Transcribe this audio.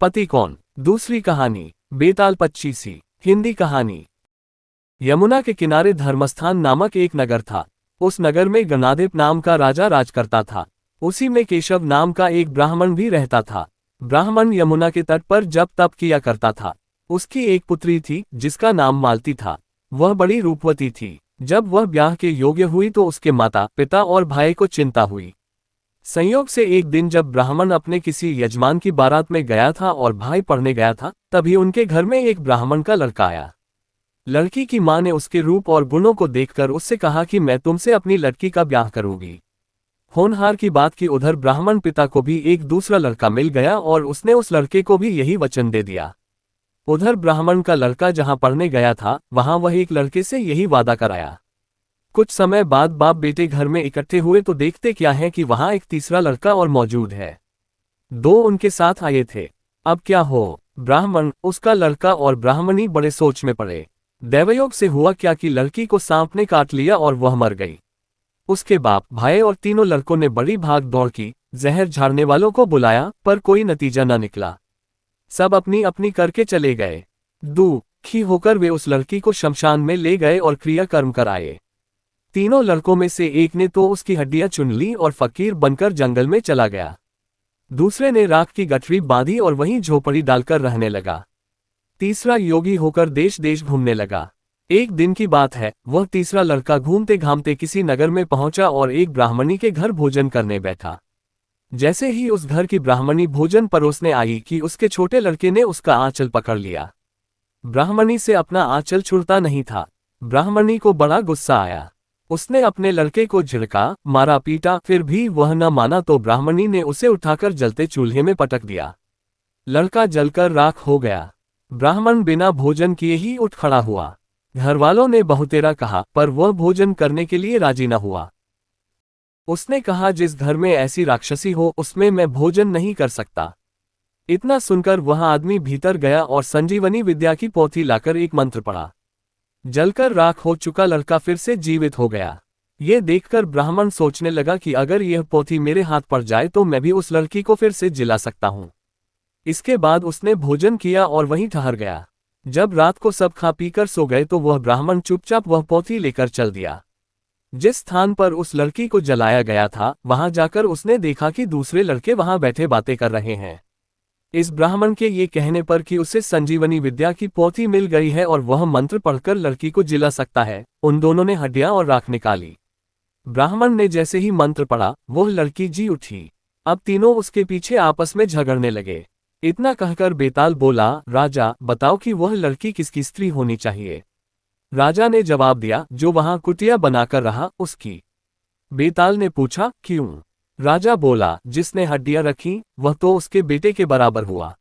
पति कौन। दूसरी कहानी बेताल पच्चीसी। हिंदी कहानी। यमुना के किनारे धर्मस्थान नामक एक नगर था। उस नगर में गणाधिप नाम का राजा राज करता था। उसी में केशव नाम का एक ब्राह्मण भी रहता था। ब्राह्मण यमुना के तट पर जप तप किया करता था। उसकी एक पुत्री थी जिसका नाम मालती था। वह बड़ी रूपवती थी। जब वह ब्याह के योग्य हुई तो उसके माता पिता और भाई को चिंता हुई। संयोग से एक दिन जब ब्राह्मण अपने किसी यजमान की बारात में गया था और भाई पढ़ने गया था, तभी उनके घर में एक ब्राह्मण का लड़का आया। लड़की की मां ने उसके रूप और गुणों को देखकर उससे कहा कि मैं तुमसे अपनी लड़की का ब्याह करूंगी। होनहार की बात की उधर ब्राह्मण पिता को भी एक दूसरा लड़का मिल गया और उसने उस लड़के को भी यही वचन दे दिया। उधर ब्राह्मण का लड़का जहां पढ़ने गया था वहां वह एक लड़के से यही वादा कराया। कुछ समय बाद बाप बेटे घर में इकट्ठे हुए तो देखते क्या है कि वहां एक तीसरा लड़का और मौजूद है। दो उनके साथ आए थे। अब क्या हो। ब्राह्मण, उसका लड़का और ब्राह्मणी बड़े सोच में पड़े। दैवयोग से हुआ क्या कि लड़की को सांप ने काट लिया और वह मर गई। उसके बाप भाई और तीनों लड़कों ने बड़ी भाग दौड़ की, जहर झाड़ने वालों को बुलाया, पर कोई नतीजा न निकला। सब अपनी अपनी करके चले गए। दुखी होकर वे उस लड़की को शमशान में ले गए और क्रियाकर्म कराए। तीनों लड़कों में से एक ने तो उसकी हड्डियां चुन ली और फकीर बनकर जंगल में चला गया। दूसरे ने राख की गठरी बांधी और वहीं झोपड़ी डालकर रहने लगा। तीसरा योगी होकर देश देश घूमने लगा। एक दिन की बात है, वह तीसरा लड़का घूमते घामते किसी नगर में पहुंचा और एक ब्राह्मणी के घर भोजन करने बैठा। जैसे ही उस घर की ब्राह्मणी भोजन परोसने आई कि उसके छोटे लड़के ने उसका आंचल पकड़ लिया। ब्राह्मणी से अपना आंचल छुड़ता नहीं था। ब्राह्मणी को बड़ा गुस्सा आया। उसने अपने लड़के को झिड़का, मारा पीटा, फिर भी वह न माना तो ब्राह्मणी ने उसे उठाकर जलते चूल्हे में पटक दिया। लड़का जलकर राख हो गया। ब्राह्मण बिना भोजन किए ही उठ खड़ा हुआ। घरवालों ने बहुतेरा कहा, पर वह भोजन करने के लिए राजी न हुआ। उसने कहा, जिस घर में ऐसी राक्षसी हो उसमें मैं भोजन नहीं कर सकता। इतना सुनकर वह आदमी भीतर गया और संजीवनी विद्या की पोथी लाकर एक मंत्र पढ़ा। जलकर राख हो चुका लड़का फिर से जीवित हो गया। ये देखकर ब्राह्मण सोचने लगा कि अगर यह पोथी मेरे हाथ पड़ जाए तो मैं भी उस लड़की को फिर से जिला सकता हूं। इसके बाद उसने भोजन किया और वहीं ठहर गया। जब रात को सब खा पीकर सो गए तो वह ब्राह्मण चुपचाप वह पोथी लेकर चल दिया। जिस स्थान पर उस लड़की को जलाया गया था वहां जाकर उसने देखा कि दूसरे लड़के वहां बैठे बातें कर रहे हैं। इस ब्राह्मण के ये कहने पर कि उसे संजीवनी विद्या की पोथी मिल गई है और वह मंत्र पढ़कर लड़की को जिला सकता है, उन दोनों ने हड्डियां और राख निकाली। ब्राह्मण ने जैसे ही मंत्र पढ़ा वह लड़की जी उठी। अब तीनों उसके पीछे आपस में झगड़ने लगे। इतना कहकर बेताल बोला, राजा बताओ कि वह लड़की किसकी स्त्री होनी चाहिए। राजा ने जवाब दिया, जो वहां कुटिया बनाकर रहा उसकी। बेताल ने पूछा, क्यों। राजा बोला, जिसने हड्डियां रखी वह तो उसके बेटे के बराबर हुआ।